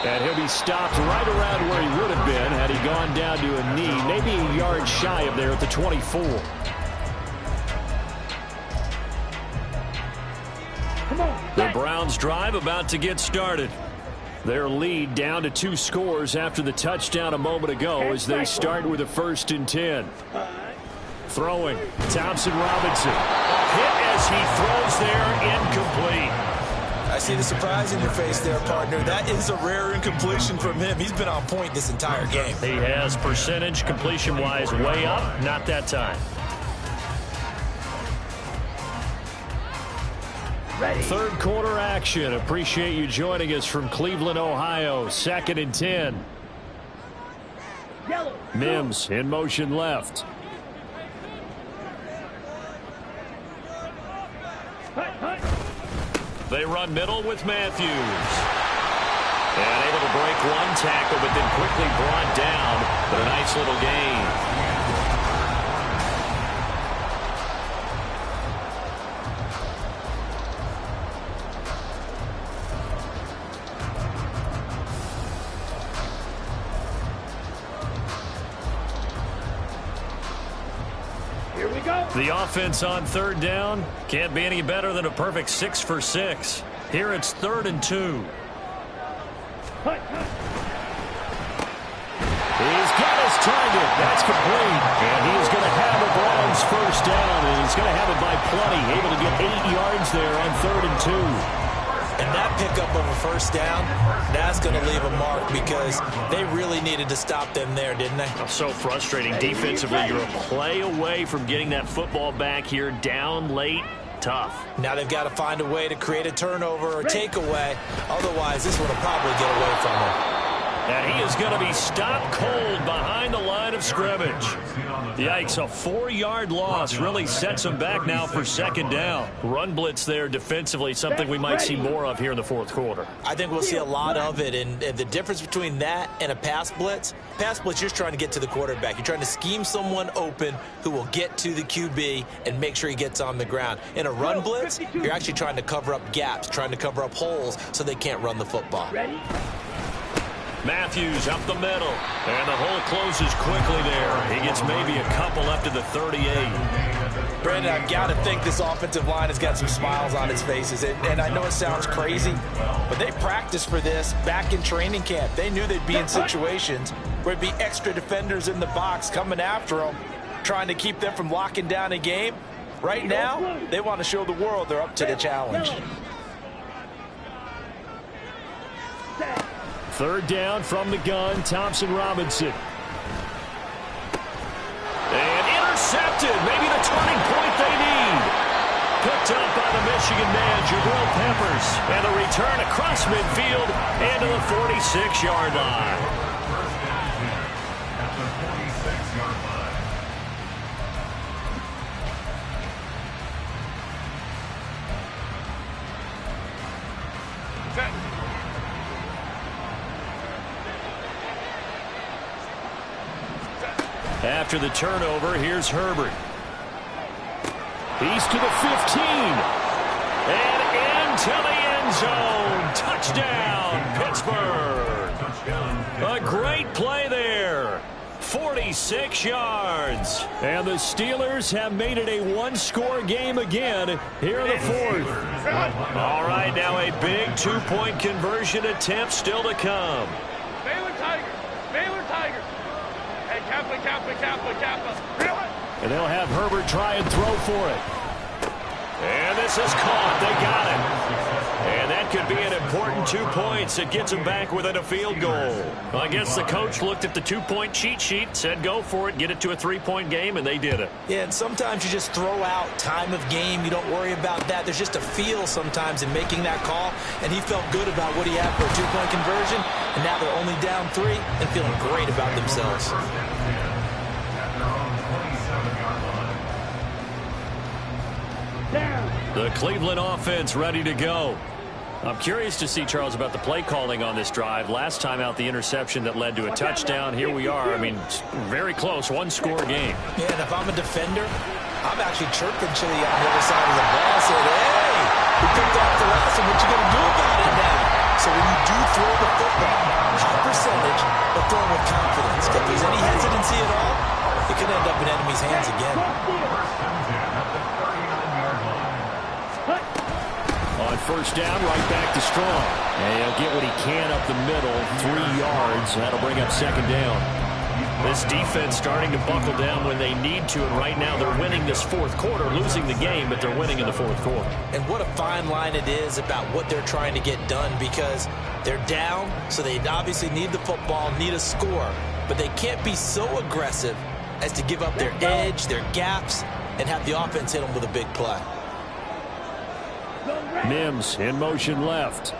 [SPEAKER 1] And he'll be stopped right around where he would have been had he gone down to a knee, maybe a yard shy of there at the 24.
[SPEAKER 2] The Browns drive about to get started.
[SPEAKER 1] Their lead down to 2 scores after the touchdown a moment ago as they start with a 1st and 10. Throwing, Thompson Robinson.
[SPEAKER 2] Hit as he throws there, incomplete.
[SPEAKER 4] I see the surprise in your face there, partner. That is a rare incompletion from him. He's been on point this entire game.
[SPEAKER 2] He has percentage completion-wise way up, not that time.
[SPEAKER 1] Third quarter action. Appreciate you joining us from Cleveland, Ohio. 2nd and 10. Mims in motion left.
[SPEAKER 2] They run middle with Matthews. And able to break one tackle, but then quickly brought down. But a nice little gain. The offense on 3rd down can't be any better than a perfect 6 for 6. Here it's 3rd and 2.
[SPEAKER 1] He's got his target. That's complete. And he's going to have the Browns 1st down, and he's going to have it by plenty. Able to get 8 yards there on 3rd and 2.
[SPEAKER 4] And that pickup of a 1st down, that's going to leave a mark because they really needed to stop them there, didn't they?
[SPEAKER 2] So frustrating. Defensively, you're a play away from getting that football back here down late. Tough.
[SPEAKER 4] Now they've got to find a way to create a turnover or takeaway. Otherwise, this one will probably get away from them.
[SPEAKER 2] And he is going to be stopped cold behind the line of scrimmage. Yikes, a 4-yard loss really sets him back now for 2nd down. Run blitz there defensively, something we might see more of here in the 4th quarter.
[SPEAKER 4] I think we'll see a lot of it, and the difference between that and a pass blitz, you're just trying to get to the quarterback. You're trying to scheme someone open who will get to the QB and make sure he gets on the ground. In a run blitz, you're actually trying to cover up gaps, trying to cover up holes so they can't run the football.
[SPEAKER 2] Matthews up the middle, and the hole closes quickly there. He gets maybe a couple up to the 38.
[SPEAKER 5] Brandon, I've got to think this offensive line has got some smiles on its faces. And I know it sounds crazy, but they practiced for this back in training camp. They knew they'd be in situations where there'd be extra defenders in the box coming after them, trying to keep them from locking down a game. Right now, they want to show the world they're up to the challenge.
[SPEAKER 1] 3rd down from the gun, Thompson Robinson.
[SPEAKER 2] And intercepted, maybe the turning point they need. Picked up by the Michigan man, Jabril Peppers. And the return across midfield and to the 46-yard line. After the turnover, here's Herbert.
[SPEAKER 1] He's to the 15.
[SPEAKER 2] And into the end zone. Touchdown, Pittsburgh. A great play there. 46 yards.
[SPEAKER 1] And the Steelers have made it a one-score game again here in the fourth.
[SPEAKER 2] All right, now a big two-point conversion attempt still to come.
[SPEAKER 3] Baylor Tigers. Baylor Tigers. Hey, Kappa, Kappa, Kappa, Kappa.
[SPEAKER 1] And they'll have Herbert try and throw for it.
[SPEAKER 2] And this is caught. They got it. And that could be an important 2 points. It gets them back within a field goal. Well, I guess the coach looked at the two-point cheat sheet, said go for it, get it to a three-point game, and they did it.
[SPEAKER 5] Yeah, and sometimes you just throw out time of game. You don't worry about that. There's just a feel sometimes in making that call, and he felt good about what he had for a two-point conversion, and now they're only down 3 and feeling great about themselves.
[SPEAKER 2] The Cleveland offense ready to go. I'm curious to see, Charles, about the play calling on this drive. Last time out, the interception that led to a touchdown. Here we are. I mean, very close, one-score game.
[SPEAKER 5] Yeah, and if I'm a defender, I'm actually chirping Chili on the other side of the ball, saying, hey, we picked off the last one. What you going to do about it now? So when you do throw the football, high percentage, but throw it with confidence. If there's any hesitancy at all, it could end up in enemy's hands again.
[SPEAKER 1] On first down, right back to Strong. And he'll get what he can up the middle, 3 yards. That'll bring up second down.
[SPEAKER 2] This defense starting to buckle down when they need to, and right now they're winning this fourth quarter, losing the game, but they're winning in the fourth quarter.
[SPEAKER 5] And what a fine line it is about what they're trying to get done, because they're down, so they obviously need the football, need a score, but they can't be so aggressive as to give up their edge, their gaps, and have the offense hit them with a big play.
[SPEAKER 1] Mims in motion left.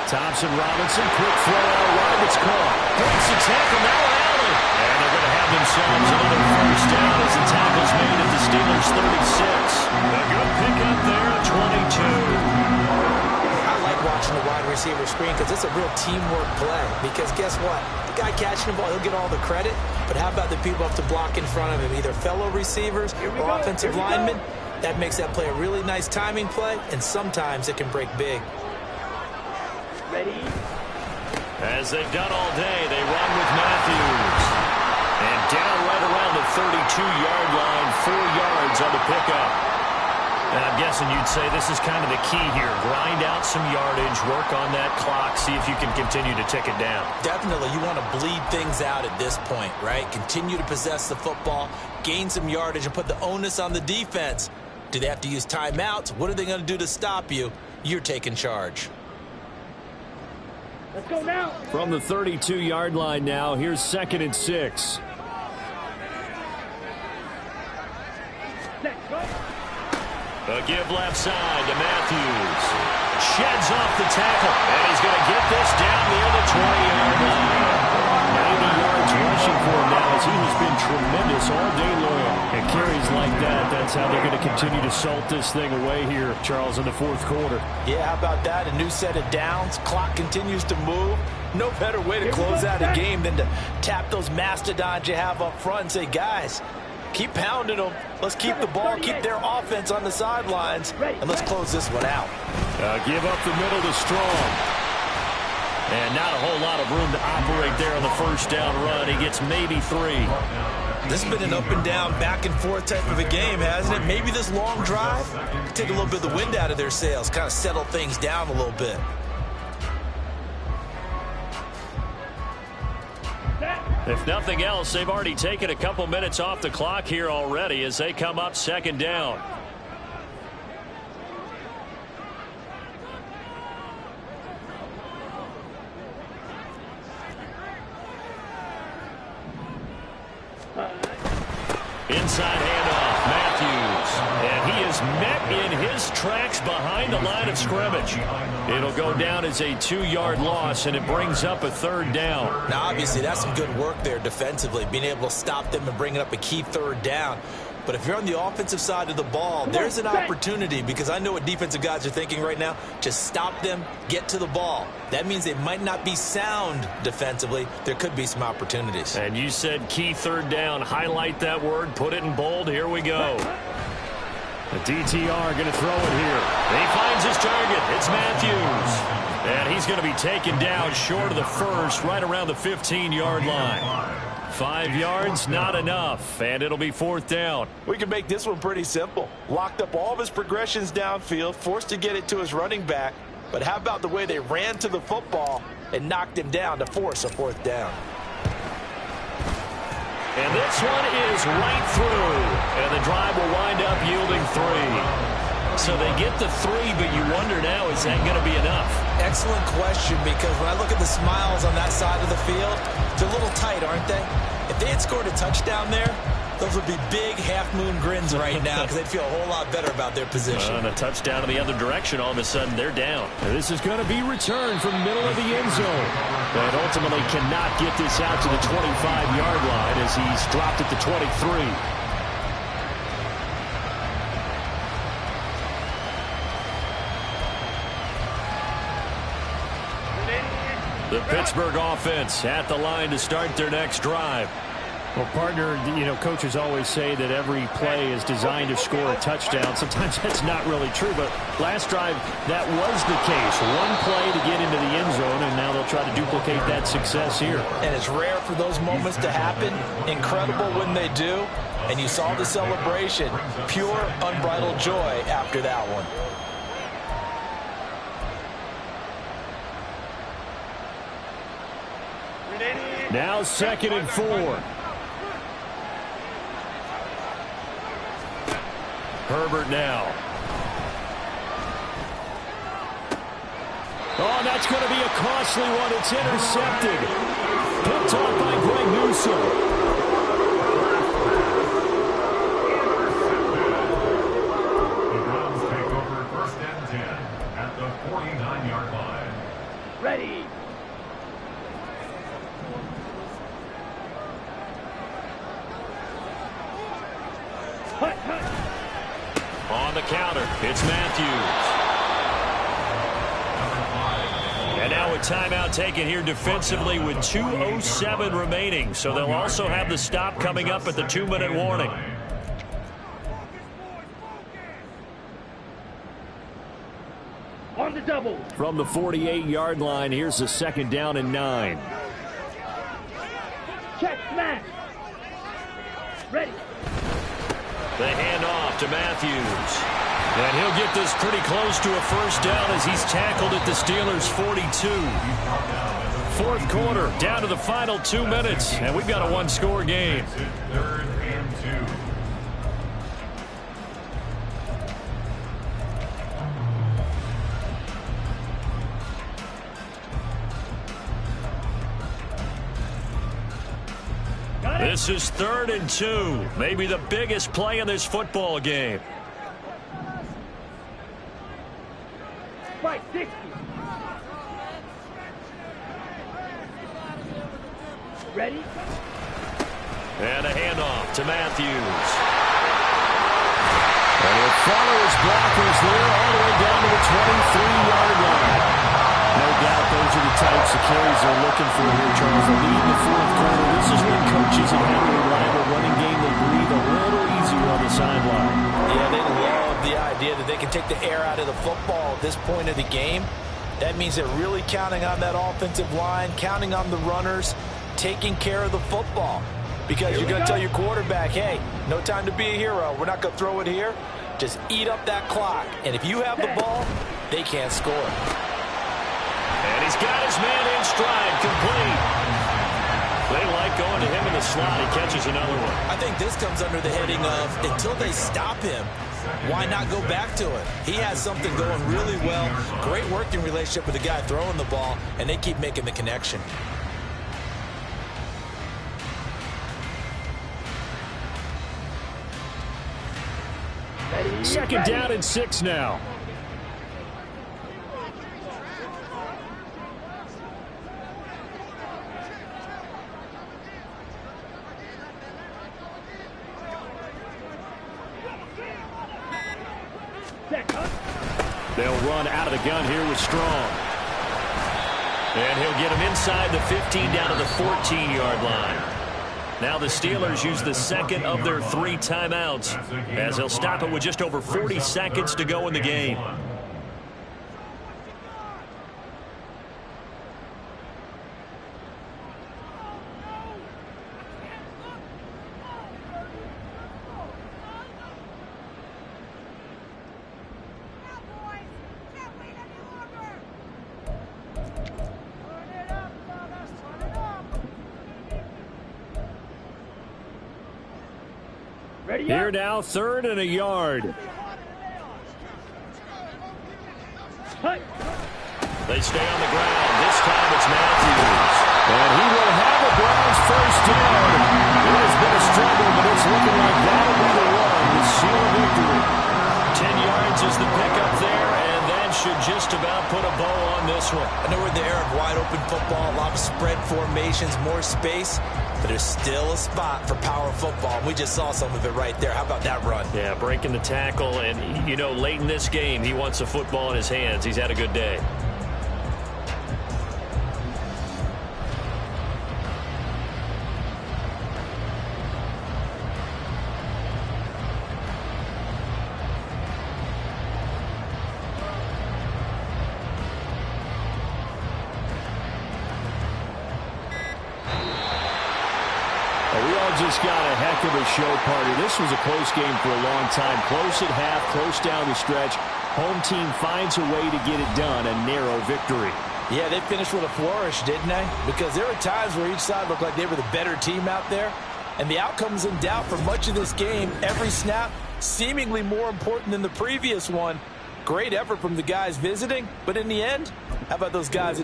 [SPEAKER 1] Thompson Robinson, quick throw out wide, it's caught.
[SPEAKER 2] Breaks the tackle, now Allen. And they're going to have themselves another first down as the tackle's made at the Steelers' 36. A good pickup there at 22.
[SPEAKER 5] I like watching the wide receiver screen because it's a real teamwork play. Because guess what? The guy catching the ball, he'll get all the credit. But how about the people up to block in front of him, either fellow receivers or offensive linemen? That makes that play a really nice timing play, and sometimes it can break big.
[SPEAKER 3] Ready?
[SPEAKER 2] As they've done all day, they run with Matthews. And down right around the 32-yard line, 4 yards on the pickup. And I'm guessing you'd say this is kind of the key here. Grind out some yardage, work on that clock, see if you can continue to tick it down.
[SPEAKER 5] Definitely, you want to bleed things out at this point, right? Continue to possess the football, gain some yardage, and put the onus on the defense. Do they have to use timeouts? What are they going to do to stop you? You're taking charge.
[SPEAKER 3] Let's go now.
[SPEAKER 1] From the 32-yard line now, here's 2nd and 6.
[SPEAKER 2] A give left side to Matthews. Sheds off the tackle. And he's going to get this down near the 20-yard line.
[SPEAKER 1] 90 yards rushing for him now as he has been tremendous all day long. And carries like that, that's how they're going to continue to salt this thing away here, Charles, in the fourth quarter.
[SPEAKER 5] Yeah, how about that? A new set of downs. Clock continues to move. No better way to close out a game than to tap those mastodons you have up front and say, guys, keep pounding them. Let's keep the ball, keep their offense on the sidelines, and let's close this one out.
[SPEAKER 1] Give up the middle to Strong.
[SPEAKER 2] And not a whole lot of room to operate there on the first down run. He gets maybe 3.
[SPEAKER 5] This has been an up and down, back and forth type of a game, hasn't it? Maybe this long drive take a little bit of the wind out of their sails, kind of settle things down a little bit.
[SPEAKER 2] If nothing else, they've already taken a couple minutes off the clock here already as they come up 2nd down. Inside handoff, Matthews. And he is met in his tracks behind the line of scrimmage. It'll go down as a 2-yard loss, and it brings up a 3rd down.
[SPEAKER 5] Now, obviously, that's some good work there defensively, being able to stop them and bringing up a key 3rd down.
[SPEAKER 4] But if you're on the offensive side of the ball, there's an opportunity, because I know what defensive guys are thinking right now. Just stop them, get to the ball. That means they might not be sound defensively. There could be some opportunities.
[SPEAKER 2] And you said key third down. Highlight that word, put it in bold. Here we go.
[SPEAKER 1] The DTR going to throw it here.
[SPEAKER 2] He finds his target. It's Matthews. And he's going to be taken down short of the first, right around the 15-yard line. 5 yards, not enough, and it'll be fourth down.
[SPEAKER 5] We can make this one pretty simple. Locked up all of his progressions downfield, forced to get it to his running back. But how about the way they ran to the football and knocked him down to force a fourth down?
[SPEAKER 2] And this one is right through, and the drive will wind up yielding 3. So they get the 3, but you wonder now, is that going to be enough?
[SPEAKER 4] Excellent question, because when I look at the smiles on that side of the field, they're a little tight, aren't they? If they had scored a touchdown there, those would be big half-moon grins right now, because they'd feel a whole lot better about their position.
[SPEAKER 2] And a touchdown in the other direction, all of a sudden they're down.
[SPEAKER 1] This is going to be returned from the middle of the end zone. But ultimately cannot get this out to the 25-yard line as he's dropped at the 23.
[SPEAKER 2] The Pittsburgh offense at the line to start their next drive.
[SPEAKER 1] Well, partner, coaches always say that every play is designed to score a touchdown. Sometimes that's not really true, but last drive, that was the case. One play to get into the end zone, and now they'll try to duplicate that success here.
[SPEAKER 5] And it's rare for those moments to happen. Incredible when they do. And you saw the celebration. Pure, unbridled joy after that one.
[SPEAKER 1] Now 2nd and 4.
[SPEAKER 2] Herbert now.
[SPEAKER 1] Oh, that's going to be a costly one. It's intercepted. Picked off by Greg Newsome.
[SPEAKER 6] The Browns take over 1st and 10 at the 49-yard line.
[SPEAKER 3] Ready.
[SPEAKER 2] On the counter, it's Matthews. And now a timeout taken here defensively with 2:07 remaining. So they'll also have the stop coming up at the 2-minute warning.
[SPEAKER 3] On the double.
[SPEAKER 1] From the 48-yard line, here's the 2nd down and 9.
[SPEAKER 3] Check smash. Ready.
[SPEAKER 2] The handoff to Matthews. And he'll get this pretty close to a first down as he's tackled at the Steelers' 42. Fourth quarter, down to the final 2 minutes, and we've got a one-score game.
[SPEAKER 6] 3rd and 2.
[SPEAKER 2] This is 3rd and 2. Maybe the biggest play in this football game.
[SPEAKER 3] Fight 60. Ready?
[SPEAKER 2] And a handoff to Matthews.
[SPEAKER 1] And he'll follow his blockers there all the way down to the 23-yard line. No doubt those are the types of carries they're looking for here, Charles. The lead in the fourth quarter. This is when coaches have had a reliable running game. They breathe a little easier on the sideline.
[SPEAKER 5] Yeah, they love the idea that they can take the air out of the football at this point of the game. That means they're really counting on that offensive line, counting on the runners, taking care of the football. Because you're going to tell your quarterback, hey, no time to be a hero. We're not going to throw it here. Just eat up that clock. And if you have the ball, they can't score.
[SPEAKER 2] And he's got his man in stride, complete. They like going to him in the slot. He catches another one.
[SPEAKER 4] I think this comes under the heading of, until they stop him, why not go back to it? He has something going really well. Great working relationship with the guy throwing the ball, and they keep making the connection.
[SPEAKER 1] Second down and 6 now. They'll run out of the gun here with Strong.
[SPEAKER 2] And he'll get him inside the 15 down to the 14-yard line. Now the Steelers use the second of their 3 timeouts as they'll stop it with just over 40 seconds to go in the game.
[SPEAKER 1] Here now, 3rd and a yard.
[SPEAKER 2] They stay on the ground. This time it's Matthews.
[SPEAKER 1] And he will have a Browns first down. It has been a struggle, but it's looking like that'll be the one to seal a victory.
[SPEAKER 2] 10 yards is the pickup there, and that should just about put a bow on this one.
[SPEAKER 4] I know we're in the era of wide-open football, a lot of spread formations, more space, but there's still a spot for power football. We just saw some of it right there. How about that run?
[SPEAKER 2] Yeah, breaking the tackle, and, you know, late in this game, he wants the football in his hands. He's had a good day.
[SPEAKER 1] Just got a heck of a show party. This was a close game for a long time. Close at half, close down the stretch. Home team finds a way to get it done. A narrow victory.
[SPEAKER 5] Yeah, they finished with a flourish, didn't they? Because there were times where each side looked like they were the better team out there. And the outcome's in doubt for much of this game. Every snap seemingly more important than the previous one. Great effort from the guys visiting. But in the end, how about those guys